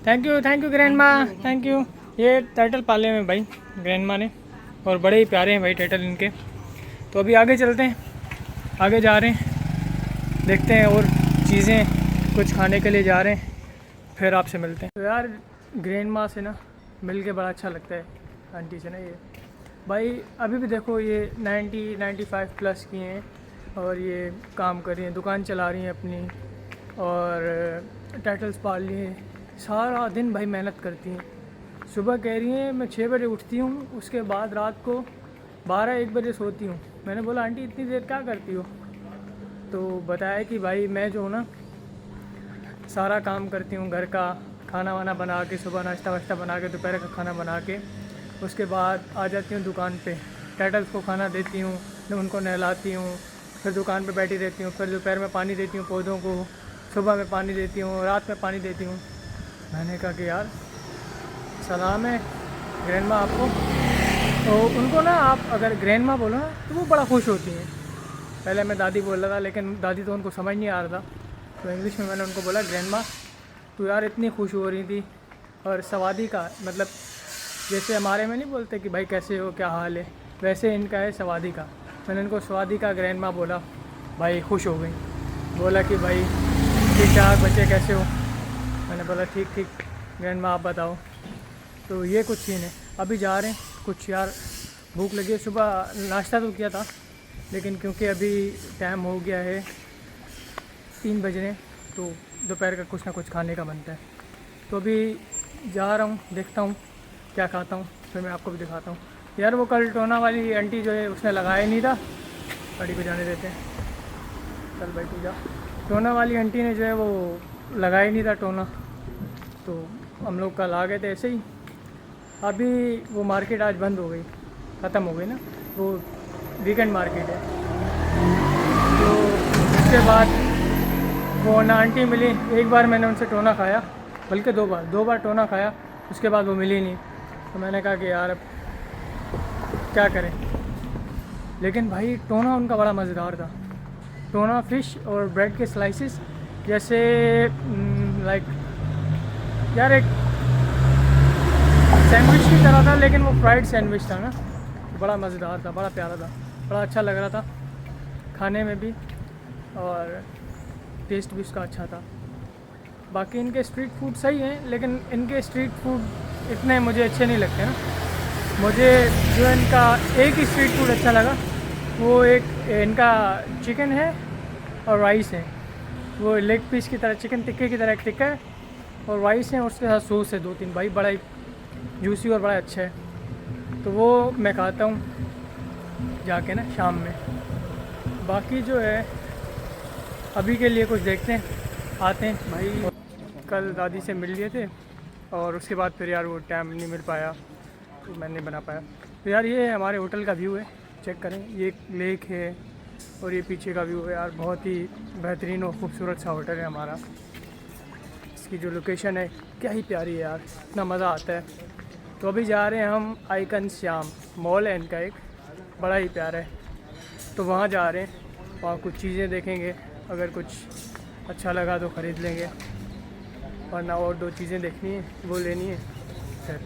Thank you grand माँ, thank you. ये turtle पाले हैं भाई ग्रैंड माँ ने, और बड़े ही प्यारे हैं भाई टर्टल इनके। तो अभी आगे चलते हैं, आगे जा रहे हैं, देखते हैं और चीज़ें कुछ खाने के लिए जा रहे हैं, फिर आपसे मिलते हैं। तो यार ग्रैंड माँ से ना मिल के बड़ा अच्छा लगता है, आंटी से ना। ये भाई अभी भी देखो ये 95 प्लस की हैं और ये काम कर रही हैं, दुकान चला रही हैं अपनी, और टर्टल्स पाल लिए हैं। सारा दिन भाई मेहनत करती हैं। सुबह कह रही हैं मैं 6 बजे उठती हूँ, उसके बाद रात को 12-1 बजे सोती हूँ। मैंने बोला आंटी इतनी देर क्या करती हो? तो बताया कि भाई मैं जो हूँ ना सारा काम करती हूँ घर का, खाना वाना बना के, सुबह नाश्ता वाश्ता बना के, दोपहर का खाना बना के, उसके बाद आ जाती हूँ दुकान पे, टर्टल्स को खाना देती हूँ, उनको नहलाती हूँ, फिर दुकान पे बैठी रहती हूँ, फिर दोपहर में पानी देती हूँ पौधों को, सुबह में पानी देती हूँ, रात में पानी देती हूँ। मैंने कहा कि यार सलाम है ग्रैंड माँ आपको। तो उनको ना आप अगर ग्रैंड माँ बोलो ना तो वो बड़ा खुश होती हैं। पहले मैं दादी बोल रहा था, लेकिन दादी तो उनको समझ नहीं आ रहा था, तो इंग्लिश में मैंने उनको बोला ग्रैंड माँ तो यार इतनी खुश हो रही थी। और सवादी का मतलब जैसे हमारे में नहीं बोलते कि भाई कैसे हो, क्या हाल है, वैसे इनका है सवादी का। मैंने इनको सवादी का ग्रैंड माँ बोला, भाई खुश हो गई। बोला कि भाई ठीक ठाक बच्चे कैसे हो? मैंने बोला ठीक ठीक ग्रैंड माँ आप बताओ। तो ये कुछ सीन है। अभी जा रहे हैं, कुछ यार भूख लगी है। सुबह नाश्ता तो किया था, लेकिन क्योंकि अभी टाइम हो गया है 3 बज रहे हैं, तो दोपहर का कुछ ना कुछ खाने का बनता है। तो अभी जा रहा हूँ, देखता हूँ क्या खाता हूँ, फिर मैं आपको भी दिखाता हूँ। यार वो कल टोना वाली आंटी जो है उसने लगाया नहीं था, गाड़ी को जाने देते हैं, चल भाई तू जा। टोना वाली आंटी ने जो है वो लगाया ही नहीं था टोना, तो हम लोग कल आ गए थे ऐसे ही। अभी वो मार्केट आज बंद हो गई, ख़त्म हो गई ना, वो वीकेंड मार्केट है। तो उसके बाद वो ना आंटी मिली। एक बार मैंने उनसे टोना खाया, बल्कि 2 बार टोना खाया, उसके बाद वो मिली नहीं। तो मैंने कहा कि यार अब क्या करें। लेकिन भाई टोना उनका बड़ा मज़ेदार था। टोना फिश और ब्रेड के स्लाइसेस जैसे लाइक यार एक सैंडविच की तरह था, लेकिन वो फ्राइड सैंडविच था ना, बड़ा मज़ेदार था, बड़ा प्यारा था, बड़ा अच्छा लग रहा था खाने में भी, और टेस्ट भी उसका अच्छा था। बाकी इनके स्ट्रीट फूड सही हैं, लेकिन इनके स्ट्रीट फूड इतने मुझे अच्छे नहीं लगते ना। मुझे जो इनका एक ही स्ट्रीट फूड अच्छा लगा, वो एक इनका चिकन है और राइस है। वो लेग पीस की तरह, चिकन टिक्के की तरह एक टिक्का है और राइस है, और उसके साथ सॉस है 2-3 भाई, बड़ा ही जूसी और बड़ा अच्छा है। तो वो मैं खाता हूँ जाके ना शाम में। बाकी जो है अभी के लिए कुछ देखते हैं, आते हैं भाई। कल दादी से मिल लिए थे, और उसके बाद फिर यार वो टाइम नहीं मिल पाया, तो मैं नहीं बना पाया। तो यार ये हमारे होटल का व्यू है, चेक करें, ये एक लेक है और ये पीछे का व्यू है यार, बहुत ही बेहतरीन और ख़ूबसूरत सा होटल है हमारा। इसकी जो लोकेशन है क्या ही प्यारी है यार, इतना मज़ा आता है। तो अभी जा रहे हैं हम आइकन श्याम, मॉल है इनका एक, बड़ा ही प्यारा है। तो वहाँ जा रहे हैं, वहाँ कुछ चीज़ें देखेंगे, अगर कुछ अच्छा लगा तो ख़रीद लेंगे, वरना और 2 चीज़ें देखनी है वो लेनी है, फिर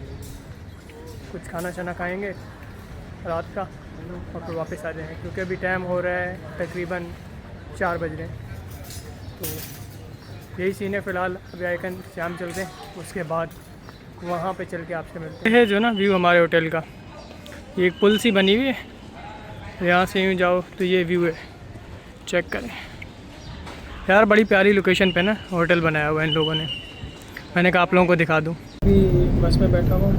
कुछ खाना शाना खाएंगे रात का और फिर वापस आ जाएंगे, क्योंकि अभी टाइम हो रहा है तकरीबन 4 बज रहे हैं। तो यही सीन है फ़िलहाल। अभी आइकन श्याम चलते हैं, उसके बाद वहाँ पे चल के आपसे मिलते हैं। ये जो ना व्यू हमारे होटल का, ये एक पुल सी बनी हुई है, यहाँ से यूँ जाओ तो ये व्यू है, चेक करें यार, बड़ी प्यारी लोकेशन पे ना होटल बनाया हुआ है इन लोगों ने। मैंने कहा आप लोगों को दिखा दूँ। अभी बस में बैठा हुआ,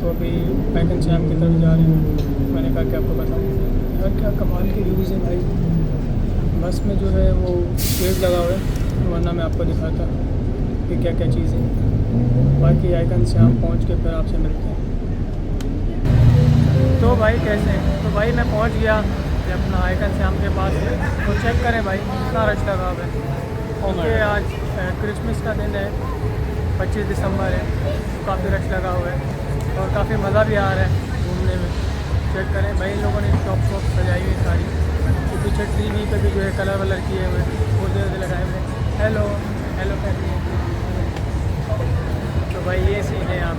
तो अभी आइकन श्याम की तरफ जा रहे हैं। मैंने कहा कि आपको बताऊँ यार क्या कमाल के व्यूज़ हैं भाई। बस में जो है वो पेड़ लगा हुआ है, वरना मैं आपको दिखाता कि क्या क्या चीज़ें। बाकी आइकन श्याम पहुँच के फिर आपसे मिलते हैं। तो भाई कैसे हैं? तो भाई मैं पहुँच गया अपना आइकन श्याम के पास, तो चेक करें भाई कितना रश लगा हुआ है, क्योंकि आज क्रिसमस का दिन है, 25 दिसंबर है, तो काफ़ी रश लगा हुआ है और काफ़ी मज़ा भी आ रहा है घूमने में। चेक करें भाई, इन लोगों ने शॉप सजाई हुई सारी, तो पीछे टीवी पे भी जो है कलर वलर किए हुए, पौधे वौधे लगाए हुए। Hello hello family. तो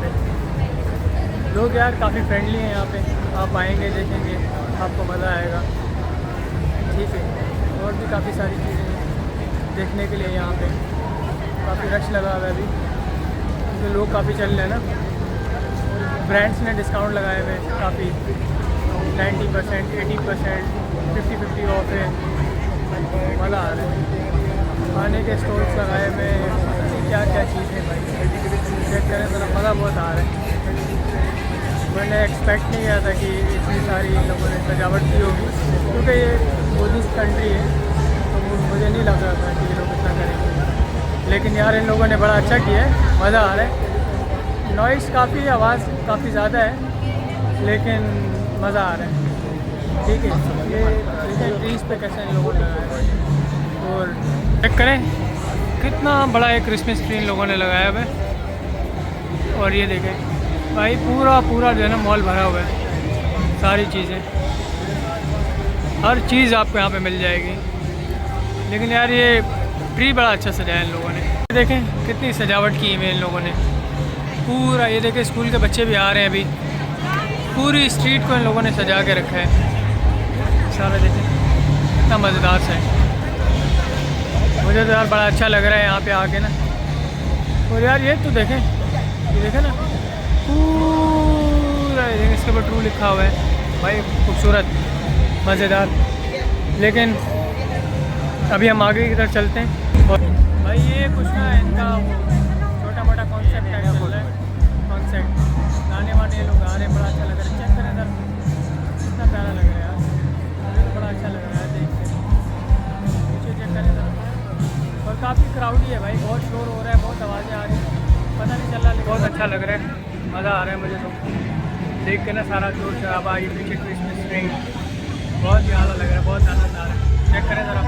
पे। लोग यार काफ़ी फ्रेंडली हैं यहाँ पे, आप आएंगे देखेंगे आपको मज़ा आएगा। ठीक है, और भी काफ़ी सारी चीज़ें हैं देखने के लिए यहाँ पे। काफ़ी रश लगा हुआ है अभी क्योंकि लोग काफ़ी चल रहे हैं ना। ब्रांड्स ने डिस्काउंट लगाए हुए हैं काफ़ी, 90%, 80%, 50-50 ऑफ है। मज़ा आ रहा है। खाने के स्टॉल्स लगाए हुए हैं, क्या क्या चीज़ है भाई, चेक करें ज़रा, मज़ा बहुत आ रहा है। मैंने एक्सपेक्ट नहीं किया था कि इतनी सारी इन लोगों ने सजावट की होगी, क्योंकि ये बुद्धिस्ट कंट्री है तो मुझे नहीं लग रहा था कि ये लोग इतना करेंगे। लेकिन यार इन लोगों ने बड़ा अच्छा किया है, मज़ा आ रहा है। नॉइस काफ़ी, आवाज़ काफ़ी ज़्यादा है लेकिन मज़ा आ रहा है। ठीक है, ये देखें ट्रीज़ पे कैसे इन लोगों ने लगाया है, और चेक करें कितना बड़ा एक क्रिसमस ट्री इन लोगों ने लगाया हुआ है। और ये देखें भाई पूरा जो है ना मॉल भरा हुआ है, सारी चीज़ें, हर चीज़ आपको यहाँ पे मिल जाएगी। लेकिन यार ये ट्री बड़ा अच्छा सजाया इन लोगों ने। देखें कितनी सजावट की है इन लोगों ने पूरा। ये देखें स्कूल के बच्चे भी आ रहे हैं अभी, पूरी स्ट्रीट को इन लोगों ने सजा के रखा है सारा। देखें कितना मज़ेदार सा है, मुझे तो यार बड़ा अच्छा लग रहा है यहाँ पे आके ना। और यार ये तो देखें, ये देखें ना पूरा, इसके ऊपर ट्रू लिखा हुआ है भाई, खूबसूरत मज़ेदार। लेकिन अभी हम आगे की तरफ चलते हैं। और भाई ये कुछ ना इनका वो छोटा मोटा कॉन्सेप्ट है, चल रहा है कॉन्सेप्ट, गाने वाने लोग आ रहे हैं, बड़ा अच्छा लग रहा है। चेक करें सर, कितना प्यारा लग रहा है यार, मुझे तो बड़ा अच्छा लग रहा है देख के। पीछे चेक करें सर, और काफ़ी क्राउडी है भाई, बहुत शोर हो रहा है, बहुत आवाज़ें आ रही हैं, पता नहीं चल रहा, लेकिन बहुत अच्छा लग रहा है, मज़ा आ रहा है मुझे तो देख के ना। सारा शोर शराबा, ये पीछे क्रिसमस ट्री, बहुत ही आला लग रहा है, बहुत आनंद आ रहा है। चेक करें ज़रा।